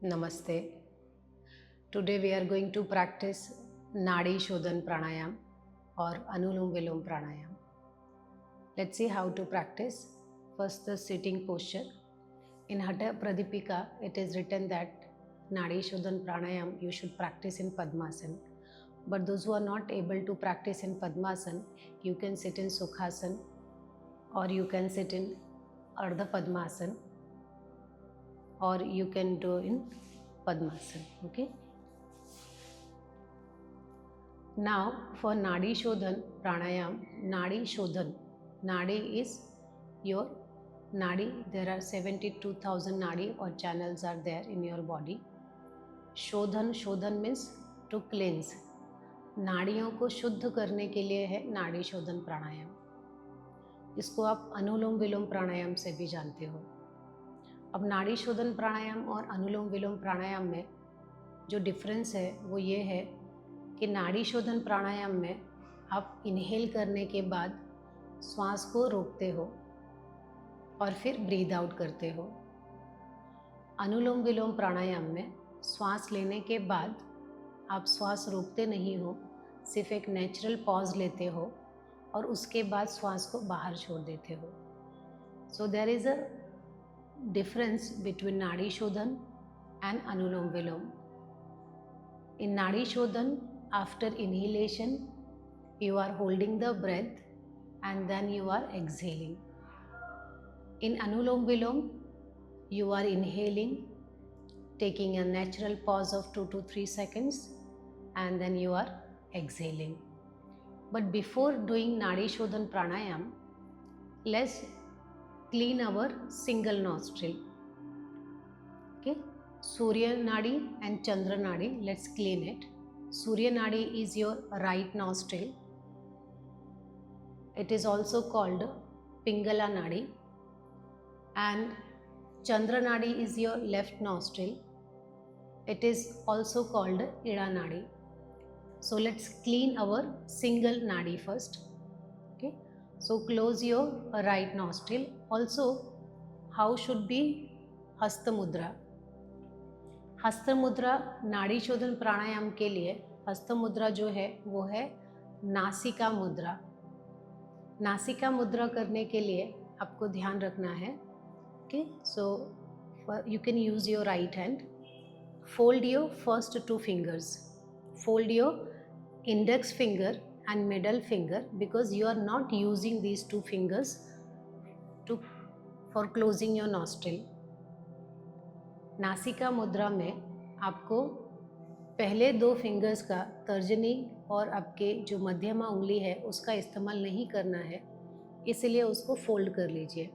Namaste. Today we are going to practice Nadi Shodhan Pranayam or Anulom Vilom Pranayam. Let's see how to practice. First, the sitting posture. In Hatha Pradipika, it is written that Nadi Shodhan Pranayam you should practice in Padmasana. But those who are not able to practice in Padmasana, you can sit in Sukhasana or you can sit in Ardha Padmasana or you can do in Padmasana. Okay. Now for Nadi Shodhan Pranayam, Nadi Shodhan. Nadi is your Nadi. There are 72,000 Nadi or channels are there in your body. Shodhan, Shodhan means to cleanse. नाड़ियों को शुद्ध करने के लिए है नाड़ी शोधन प्राणायाम. इसको आप अनुलोम विलोम प्राणायाम से भी जानते हो. अब नाड़ी शोधन प्राणायाम और अनुलोम विलोम प्राणायाम में जो डिफरेंस है वो ये है कि नाड़ी शोधन प्राणायाम में आप इनहेल करने के बाद श्वास को रोकते हो और फिर ब्रीद आउट करते हो. अनुलोम विलोम प्राणायाम में श्वास लेने के बाद आप श्वास रोकते नहीं हो, सिर्फ एक नेचुरल पॉज लेते हो और उसके बाद श्वास को बाहर छोड़ देते हो. So there is a difference between nadi shodhan and anulom vilom. In nadi shodhan, after inhalation you are holding the breath and then you are exhaling. In Anulom Vilom, you are inhaling, taking a natural pause of 2 to 3 seconds and then you are exhaling. But before doing Nadi Shodhan Pranayam, let's clean our single nostril. Okay, Surya Nadi and Chandra Nadi, let's clean it. Surya Nadi is your right nostril. It is also called Pingala Nadi, and Chandra Nadi is your left nostril. It is also called Ida Nadi. So let's clean our single Nadi first. Okay, so close your right nostril. Also, how should be Hasta Mudra? हस्त मुद्रा नाड़ी शोधन प्राणायाम के लिए हस्त मुद्रा जो है वो है नासिका मुद्रा. नासिका मुद्रा करने के लिए आपको ध्यान रखना है. Okay, so you can use your right hand. Fold your first 2 fingers. Fold your index finger and middle finger because you are not using these 2 fingers for closing your nostril. नासिका मुद्रा में आपको पहले 2 फिंगर्स का, तर्जनी और आपके जो मध्यमा उंगली है उसका इस्तेमाल नहीं करना है, इसलिए उसको फोल्ड कर लीजिए.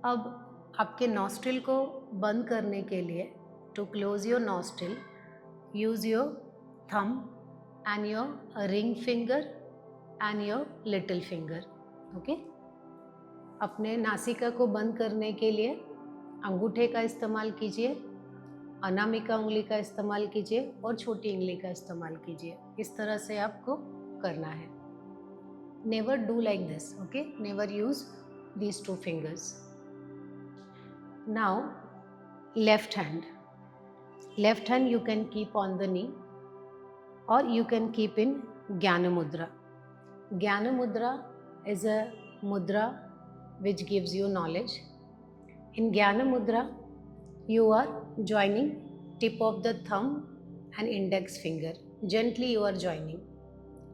अब आपके नॉस्ट्रिल को बंद करने के लिए, to close your nostril, use your thumb and your ring finger and your little finger. Okay, अपने नासिका को बंद करने के लिए अंगूठे का इस्तेमाल कीजिए, अनामिका उंगली का इस्तेमाल कीजिए और छोटी उंगली का इस्तेमाल कीजिए. इस तरह से आपको करना है. Never do like this. Okay, never use these 2 fingers. Now left hand. Left hand you can keep on the knee or you can keep in Jnana Mudra. Jnana Mudra is a mudra which gives you knowledge. In Jnana Mudra, you are joining tip of the thumb and index finger. Gently you are joining.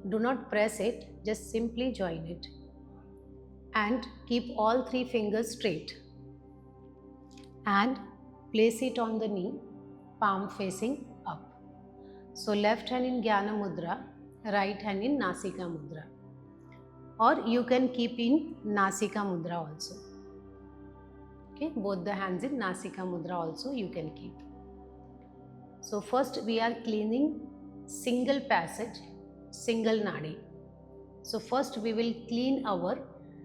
Do not press it, just simply join it. And keep all 3 fingers straight. And place it on the knee, palm facing up. So left hand in Jnana Mudra, right hand in Nasika Mudra. Or you can keep in Nasika Mudra also. Okay, both the hands in Nasika Mudra also you can keep. So first we are cleaning single passage, single Nadi. So first we will clean our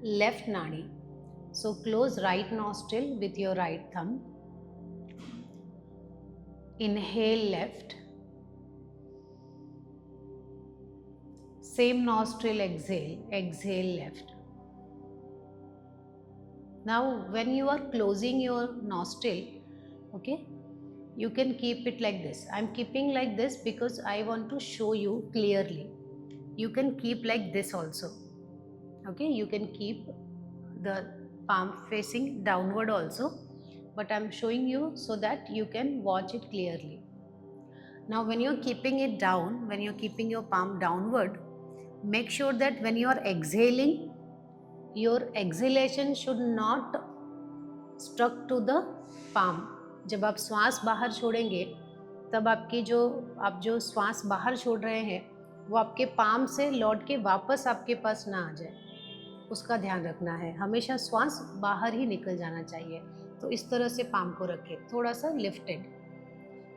left Nadi. So close right nostril with your right thumb. Inhale left. Same nostril exhale, exhale left. Now when you are closing your nostril, okay, you can keep it like this. I'm keeping like this because I want to show you clearly. You can keep like this also. Okay, you can keep the palm facing downward also, but I'm showing you so that you can watch it clearly. Now when you're keeping it down, when you're keeping your palm downward, make sure that when you are exhaling, your exhalation should not stuck to the palm. जब आप श्वास बाहर छोड़ेंगे तब आपकी आप जो श्वास बाहर छोड़ रहे हैं वो आपके पाम से लौट के वापस आपके पास ना आ जाए, उसका ध्यान रखना है। हमेशा श्वास बाहर ही निकल जाना चाहिए। तो इस तरह से पाम को रखें, थोड़ा सा lifted,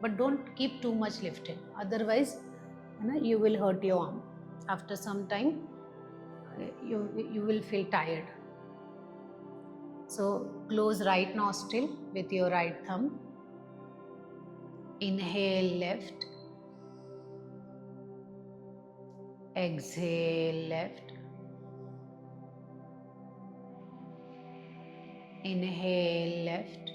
but don't keep too much lifted, otherwise है ना you will hurt your arm. After some time you will feel tired. So close right nostril with your right thumb. Inhale left. Exhale left. Inhale left.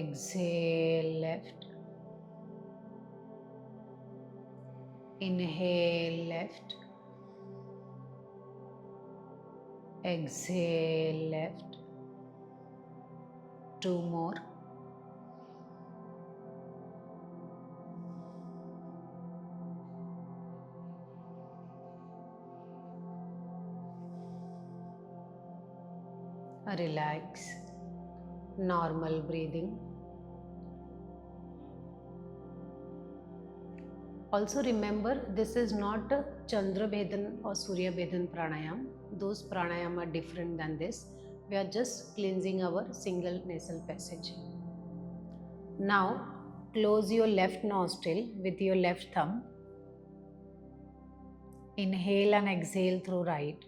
Exhale left. Inhale left. Exhale left. 2 more. Relax. Normal breathing. Also remember, this is not a Chandra Bhedan or Surya Bhedan pranayam. Those pranayam are different than this. We are just cleansing our single nasal passage. Now close your left nostril with your left thumb. Inhale and exhale through right.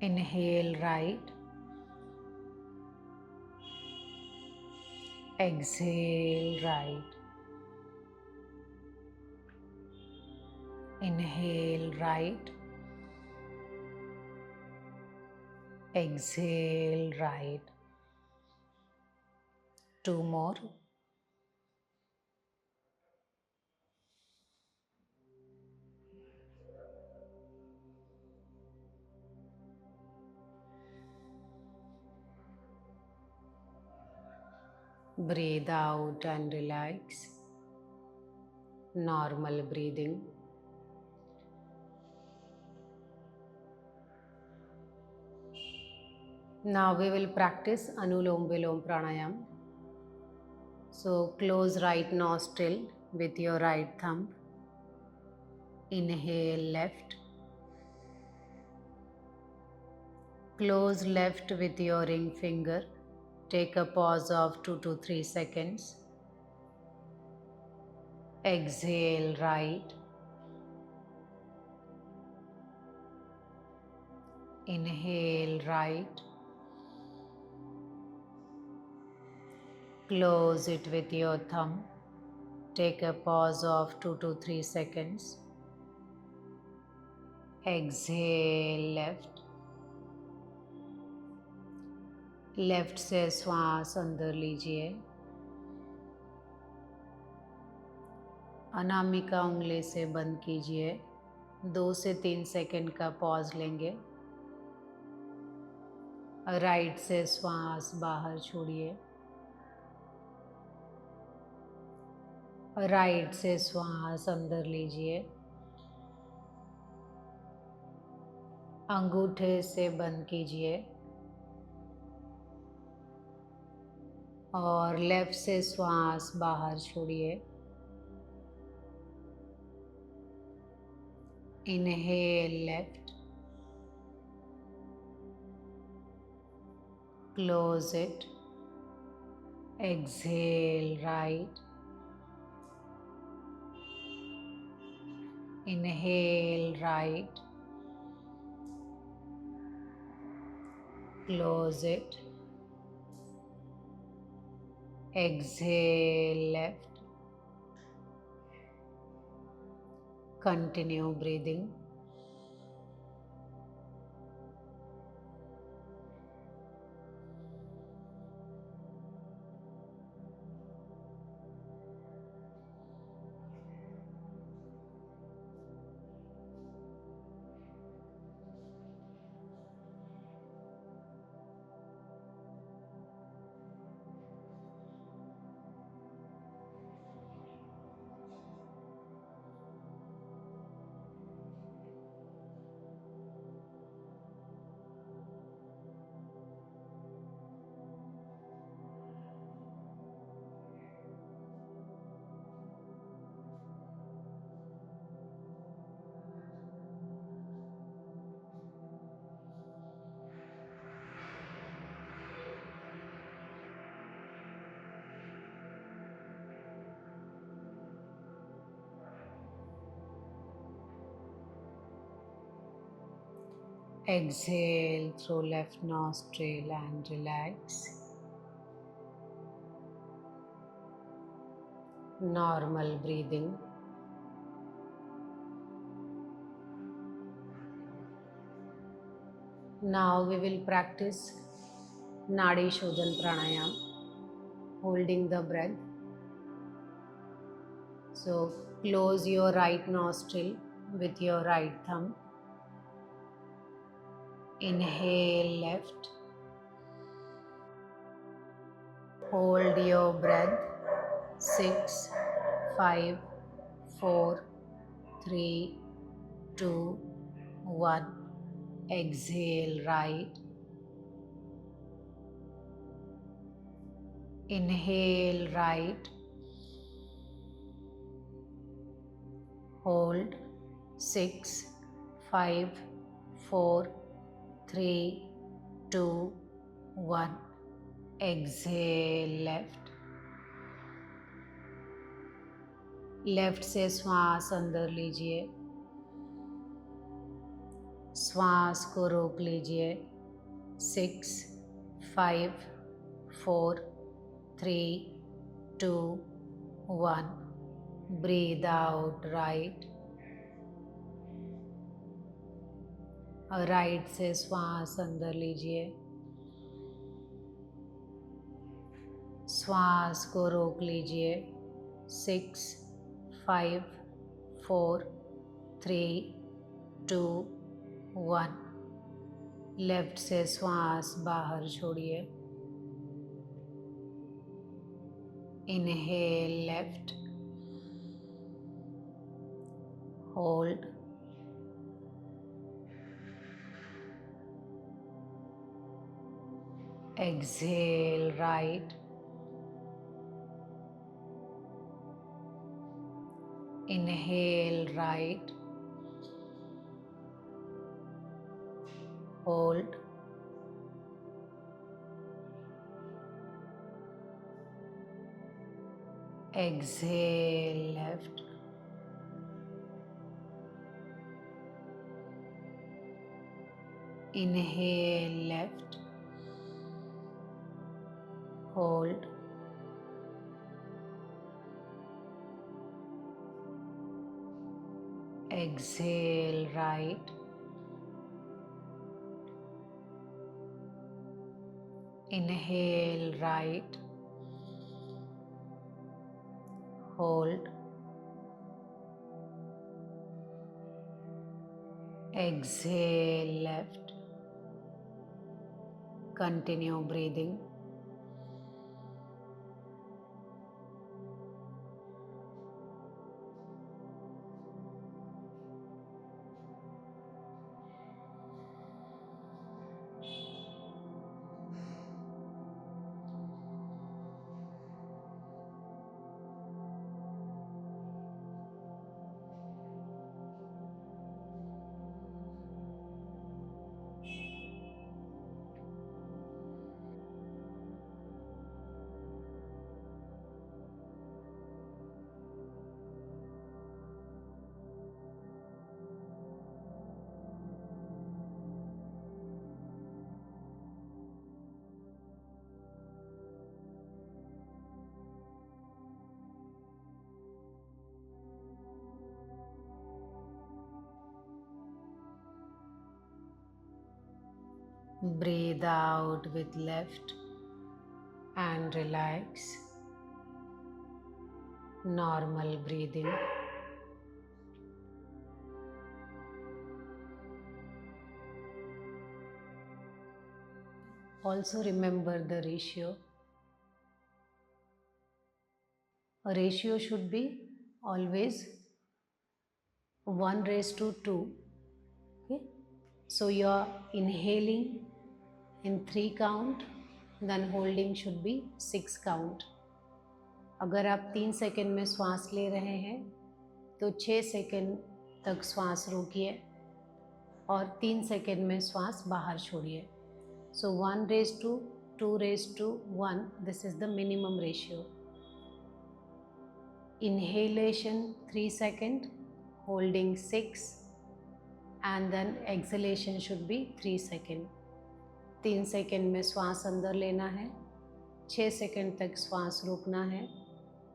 Inhale right. Exhale right. Inhale right. Exhale right. 2 more. Breathe out and relax. Normal breathing. Now we will practice Anulom Vilom Pranayam. So close right nostril with your right thumb. Inhale left. Close left with your ring finger. Take a pause of 2 to 3 seconds. Exhale right. Inhale right. Close it with your thumb. Take a pause of 2 to 3 seconds. Exhale left. Left से श्वास अंदर लीजिए। अनामिका उंगली से बंद कीजिए। 2 से 3 second का पॉज लेंगे। राइट से श्वास बाहर छोड़िए। राइट से श्वास अंदर लीजिए। अंगूठे से बंद कीजिए और लेफ्ट से श्वास बाहर छोड़िए। Inhale left, close it, exhale right, inhale right, close it, exhale left, continue breathing. Exhale through left nostril and relax. Normal breathing. Now we will practice Nadi Shodhan Pranayam, holding the breath. So close your right nostril with your right thumb. Inhale left. Hold your breath. 6, 5, 4, 3, 2, 1. Exhale right. Inhale right. Hold. 6, 5, 4, 3, 2, 1. Exhale left. Left से श्वास अंदर लीजिए, श्वास को रोक लीजिए। 6, 5, 4, 3, 2, 1. Breathe out right. Right से श्वास अंदर लीजिए, श्वास को रोक लीजिए। 6, 5, 4, 3, 2, 1. लेफ्ट से श्वास बाहर छोड़िए। Inhale left, hold, exhale right, inhale right, hold, exhale left, inhale left, hold, exhale right, inhale right, hold, exhale left. Continue breathing. Breathe out with left and relax. Normal breathing. Also remember the ratio. A ratio should be always 1:2. Okay? So you're inhaling in 3 count, then holding should be 6 count. अगर आप 3 second में श्वास ले रहे हैं तो 6 second तक श्वास रोकिए और 3 सेकेंड में श्वास बाहर छोड़िए. So 1:2:1, this is the minimum ratio. Inhalation 3 seconds, holding 6 and then exhalation should be 3 second. 3 second में श्वास अंदर लेना है, 6 सेकेंड तक श्वास रोकना है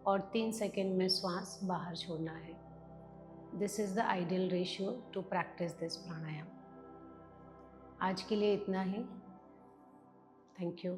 और 3 सेकेंड में श्वास बाहर छोड़ना है। This is the ideal ratio to practise this pranayama. आज के लिए इतना ही। Thank you.